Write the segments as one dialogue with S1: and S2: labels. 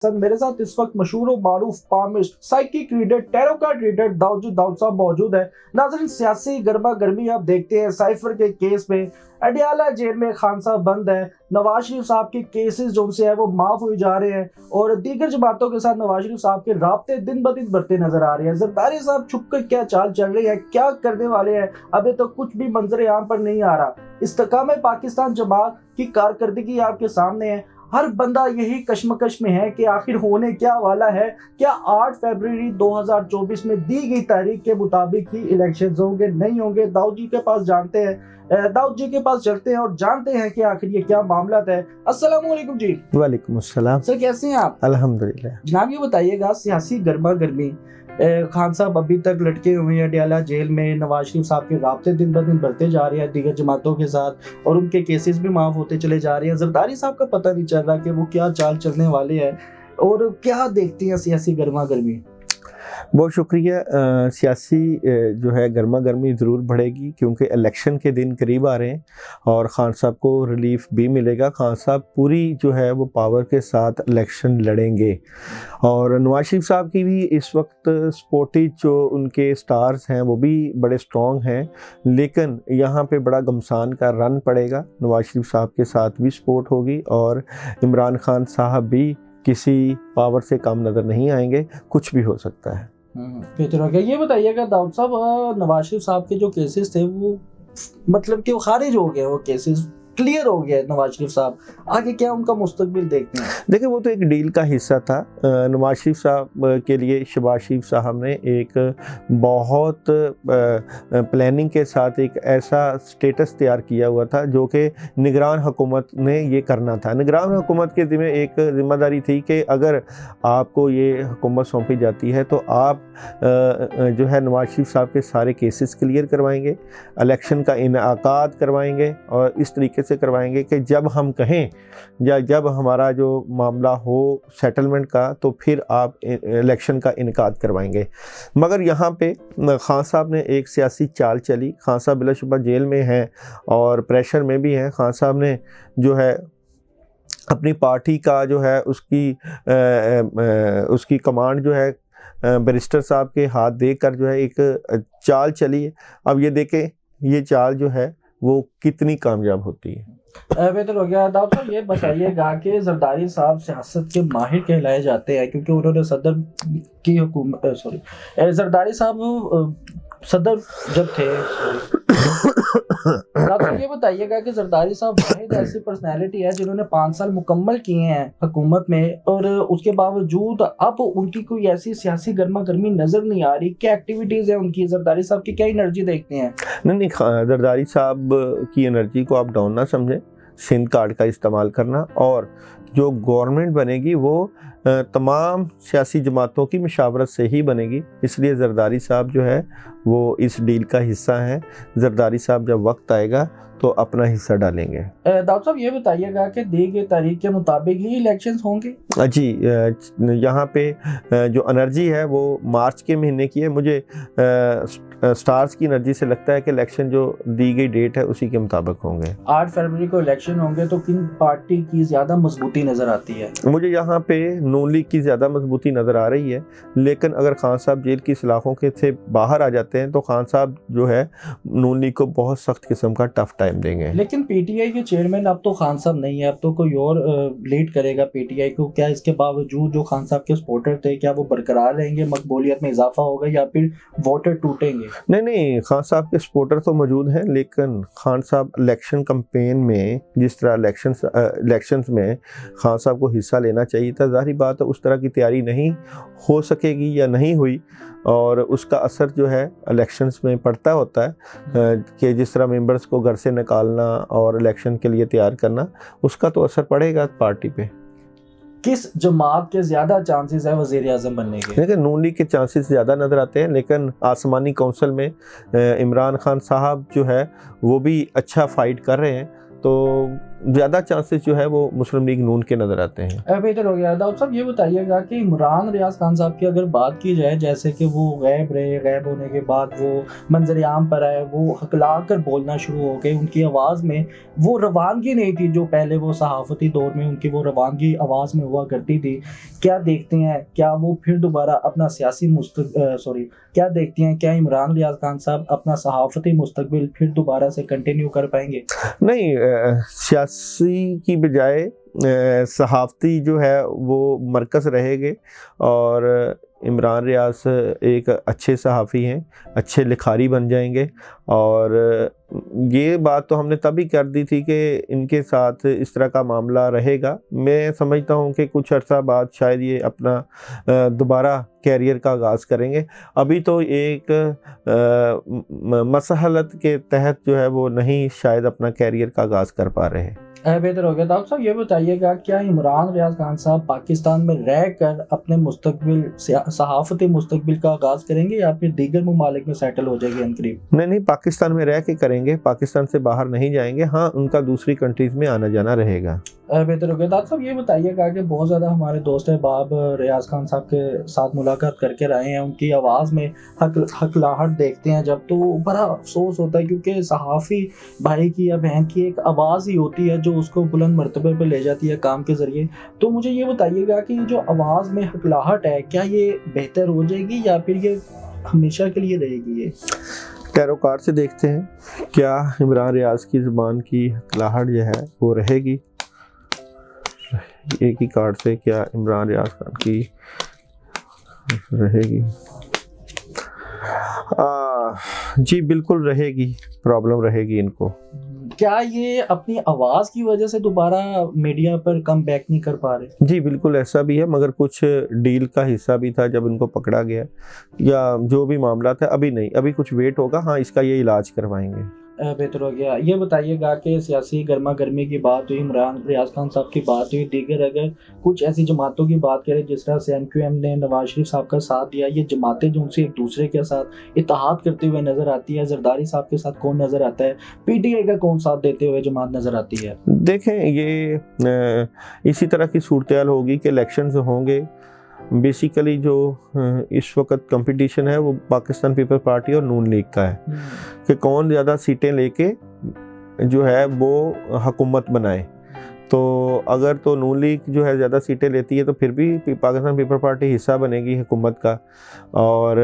S1: मेरे साथ इस वक्त मशहूर और मारूफ palmist psychic reader tarot card reader Dawood साहब मौजूद है। नाज़रीन, सियासी गर्मा गर्मी आप देखते हैं साइफर के केस में अडियाला जेल में खान साहब बंद है, नवाज शरीफ साहब के केसेस जो उनसे है वो माफ हुए जा रहे हैं और दीगर जमातों के साथ नवाज शरीफ साहब के राब्ते दिन ब दिन बढ़ते नजर आ रहे हैं। जरदारी साहब छुप कर क्या चाल चल रही है, क्या करने वाले हैं, अभी तो कुछ भी मंजर आम पर नहीं आ रहा। इस्तेकाम पाकिस्तान जमात की कारकर्दगी आपके सामने है। हर बंदा यही कश्मकश में है कि आखिर होने क्या वाला है। क्या 8 फरवरी 2024 में दी गई तारीख के मुताबिक ही इलेक्शन होंगे, नहीं होंगे? दाऊद जी के पास जानते हैं, दाऊद जी के पास चलते हैं और जानते हैं कि आखिर ये क्या मामला है। अस्सलाम वालेकुम जी।
S2: वालेकुम अस्सलाम
S1: सर, कैसे हैं आप?
S2: अल्हम्दुलिल्लाह।
S1: जनाब, ये बताइएगा, सियासी गर्मा गर्मी खान साहब अभी तक लटके हुए हैं अडियाला जेल में, नवाज शरीफ साहब के राब्ते दिन ब दिन बढ़ते जा रहे हैं दीगर जमातों के साथ और उनके केसेस भी माफ होते चले जा रहे हैं। जरदारी साहब का पता नहीं चल रहा कि वो क्या चाल चलने वाले हैं और क्या देखते हैं सियासी गर्मा गर्मी।
S2: बहुत शुक्रिया। सियासी जो है गर्मा गर्मी ज़रूर बढ़ेगी क्योंकि इलेक्शन के दिन करीब आ रहे हैं और ख़ान साहब को रिलीफ भी मिलेगा। ख़ान साहब पूरी जो है वो पावर के साथ इलेक्शन लड़ेंगे और नवाज शरीफ साहब की भी इस वक्त सपोर्टेज जो उनके स्टार्स हैं वो भी बड़े स्ट्रॉन्ग हैं, लेकिन यहाँ पे बड़ा घमसान का रन पड़ेगा। नवाज शरीफ साहब के साथ भी सपोर्ट होगी और इमरान खान साहब भी किसी पावर से कम नज़र नहीं आएंगे, कुछ भी हो सकता है।
S1: बेहतर हो गया। ये बताइएगा दाऊद साहब, नवाज शरीफ साहब के जो केसेस थे वो मतलब कि वो खारिज हो गए, वो केसेस क्लियर हो गया नवाज शरीफ साहब, आगे क्या उनका मुस्तकबिल देखते हैं?
S2: देखिए, वो तो एक डील का हिस्सा था। नवाज शरीफ साहब के लिए शहबाज शरीफ साहब ने एक बहुत प्लानिंग के साथ एक ऐसा स्टेटस तैयार किया हुआ था जो कि निगरान हुकूमत ने ये करना था। निगरान हुकूमत के ज़िम्मे एक ज़िम्मेदारी थी कि अगर आपको ये हुकूमत सौंपी जाती है तो आप जो है नवाज शरीफ साहब के सारे केसेस क्लियर करवाएंगे, इलेक्शन का इनेकाद करवाएंगे और इस तरीके से करवाएंगे कि जब हम कहें या जब हमारा जो मामला हो सेटलमेंट का तो फिर आप इलेक्शन का इनेकाद करवाएंगे। मगर यहाँ पे खान साहब ने एक सियासी चाल चली। खान साहब बिलाशुबा जेल में हैं और प्रेशर में भी हैं। खान साहब ने जो है अपनी पार्टी का जो है उसकी कमांड जो है बैरिस्टर साहब के हाथ देकर जो है एक चाल चली है। अब ये देखें ये चाल जो है वो कितनी कामयाब होती है।
S1: बेहतर हो गया। दाऊद साहब, ये बताइएगा कि जरदारी साहब सियासत के माहिर कहलाए जाते हैं क्योंकि उन्होंने सदर की हुकूमत जरदारी साहब सदर जब थे। ये बताइएगा कि जरदारी साहब वाहिद ऐसी पर्सनैलिटी है जिन्होंने 5 साल मुकम्मल किए हैं हुकूमत में और उसके बावजूद अब उनकी कोई ऐसी सियासी गर्मा गर्मी नजर नहीं आ रही। क्या एक्टिविटीज है उनकी, जरदारी साहब की क्या एनर्जी देखते हैं?
S2: नहीं, जरदारी साहब की एनर्जी को आप डाउन ना समझें। सिंध कार्ड का इस्तेमाल करना और जो गवर्नमेंट बनेगी वो तमाम सियासी जमातों की मशावरत से ही बनेगी, इसलिए जरदारी साहब जो है वो इस डील का हिस्सा हैं। जरदारी साहब जब वक्त आएगा तो अपना हिस्सा डालेंगे।
S1: दाऊद साहब, ये बताइएगा कि दी गई तारीख के मुताबिक ही इलेक्शंस होंगे?
S2: जी, यहाँ पे जो एनर्जी है वो मार्च के महीने की है। मुझे स्टार्स की एनर्जी से लगता है कि इलेक्शन जो दी गई डेट है उसी के मुताबिक होंगे।
S1: 8 फरवरी को इलेक्शन होंगे तो किन पार्टी की ज़्यादा मजबूती नज़र आती है?
S2: मुझे यहाँ पे नून लीग की ज़्यादा मजबूती नज़र आ रही है, लेकिन अगर खान साहब जेल की सलाखों के से बाहर आ जाते हैं तो खान साहब जो है नून लीग को बहुत सख्त किस्म का टफ टाइम देंगे।
S1: लेकिन पीटीआई के चेयरमैन अब तो खान साहब नहीं है, अब तो कोई और लीड करेगा पीटीआई को। क्या इसके बावजूद जो खान साहब के सपोर्टर थे क्या वो बरकरार रहेंगे, मकबूलियत में इजाफा होगा या फिर वोटर टूटेंगे?
S2: नहीं, खान साहब के सपोर्टर तो मौजूद हैं, लेकिन खान साहब इलेक्शन कैंपेन में जिस तरह इलेक्शंस में खान साहब को हिस्सा लेना चाहिए था, ज़ाहिर बात है उस तरह की तैयारी नहीं हो सकेगी या नहीं हुई और उसका असर जो है इलेक्शंस में पड़ता होता है कि जिस तरह मेंबर्स को घर से निकालना और इलेक्शन के लिए तैयार करना, उसका तो असर पड़ेगा पार्टी पे।
S1: किस जमात के ज़्यादा चांसेस है वज़ीर आज़म बनने के?
S2: लेकिन नून लीग के चांसेस ज़्यादा नज़र आते हैं, लेकिन आसमानी कौंसिल में इमरान खान साहब जो है वो भी अच्छा फाइट कर रहे हैं, तो ज़्यादा चांसेस जो है वो मुस्लिम लीग नून के नज़र आते हैं।
S1: बेहतर हो गया। दाऊद साहब ये बताइएगा कि इमरान रियाज खान साहब की अगर बात की जाए, जैसे कि वो गैब रहे, गैब होने के बाद वो मंजर आम पर आए, वो हकला कर बोलना शुरू हो गए, उनकी आवाज़ में वो रवानगी नहीं थी जो पहले वो सहाफ़ती दौर में उनकी वो रवानगी आवाज़ में हुआ करती थी। क्या देखते हैं, क्या वो फिर दोबारा अपना क्या देखते हैं, क्या इमरान रियाज खान साहब अपना सहाफ़ती मुस्तकबिल फिर दोबारा से कंटिन्यू कर पाएंगे?
S2: नहीं, सियासी की बजाय सहाफ़ती जो है वो मरकज़ रहेंगे, और इमरान रियाज एक अच्छे सहाफ़ी हैं, अच्छे लिखारी बन जाएंगे। और ये बात तो हमने तभी कर दी थी कि इनके साथ इस तरह का मामला रहेगा। मैं समझता हूँ कि कुछ अर्सा बाद शायद ये अपना दोबारा कैरियर का आगाज़ करेंगे। अभी तो एक मसहलत के तहत जो है वो नहीं शायद अपना कैरियर का आगाज़ कर पा रहे हैं।
S1: बेहतर हो गया। डॉक्टर साहब ये बताइएगा, क्या इमरान रियाज खान साहब पाकिस्तान में रह कर अपने मुस्तकबिल सहाफ़ती मुस्तकबिल का आगाज़ करेंगे या फिर दीगर ममालिक में सेटल हो जाएंगे अनकरीब?
S2: नहीं, पाकिस्तान में रह के करेंगे, पाकिस्तान से बाहर नहीं जाएंगे। हाँ, उनका दूसरी कंट्रीज़ में आना जाना रहेगा।
S1: बेहतर हो गया। डॉक्टर साहब ये बताइएगा कि बहुत ज़्यादा हमारे दोस्त अहबाब रियाज खान साहब के साथ मुलाकात करके रहे हैं, उनकी आवाज़ में हकलाहट देखते हैं जब, तो बड़ा अफसोस होता है, क्योंकि सहाफ़ी भाई की या बहन की एक आवाज़ ही होती है जो उसको बुलंद मर्तबे पे ले जाती है काम के ज़रिए। तो मुझे ये बताइएगा कि जो आवाज़ में हकलाहट है, क्या ये बेहतर हो जाएगी या फिर ये हमेशा के लिए रहेगी? ये
S2: पैरोकार से देखते हैं क्या इमरान रियाज की ज़ुबान की हकलाहट जो है वो रहेगी। एक ही कार्ड से क्या इमरान रियाज खान की रहेगी? जी बिल्कुल रहेगी, प्रॉब्लम रहेगी इनको।
S1: क्या ये अपनी आवाज़ की वजह से दोबारा मीडिया पर कम बैक नहीं कर पा रहे?
S2: जी बिल्कुल ऐसा भी है, मगर कुछ डील का हिस्सा भी था जब इनको पकड़ा गया, या जो भी मामला था। अभी नहीं, अभी कुछ वेट होगा। हाँ, इसका ये इलाज करवाएंगे।
S1: बेहतर हो गया। ये बताइएगा कि सियासी गर्मा गर्मी की बात हुई, इमरान रियाज खान साहब की बात हुई, दीगर अगर कुछ ऐसी जमातों की बात करें जिस तरह से MQM ने नवाज शरीफ साहब का साथ दिया, ये जमातें जो उनसे एक दूसरे के साथ इत्तेहाद करते हुए नजर आती है, जरदारी साहब के साथ कौन नजर आता है, PTI का कौन साथ देते हुए जमात नजर आती है?
S2: देखें, ये इसी तरह की सूरत होगी कि इलेक्शंस होंगे। बेसिकली जो इस वक्त कंपटीशन है वो पाकिस्तान पीपल्स पार्टी और नून लीग का है कि कौन ज़्यादा सीटें लेके जो है वो हुकूमत बनाए। तो अगर तो नून लीग जो है ज़्यादा सीटें लेती है तो फिर भी पाकिस्तान पीपल्स पार्टी हिस्सा बनेगी हुकूमत का, और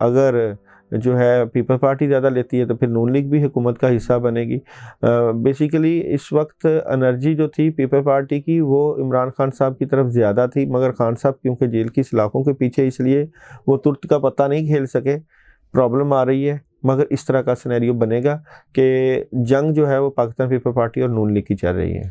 S2: अगर जो है पीपल्स पार्टी ज़्यादा लेती है तो फिर नून लीग भी हुकूमत का हिस्सा बनेगी। बेसिकली इस वक्त एनर्जी जो थी पीपल्स पार्टी की वो इमरान खान साहब की तरफ ज़्यादा थी, मगर खान साहब क्योंकि जेल की सलाखों के पीछे, इसलिए वो तुर्त का पत्ता नहीं खेल सके। प्रॉब्लम आ रही है, मगर इस तरह का सिनेरियो बनेगा कि जंग जो है वो पाकिस्तान पीपल्स पार्टी और नून लीग की चल रही है।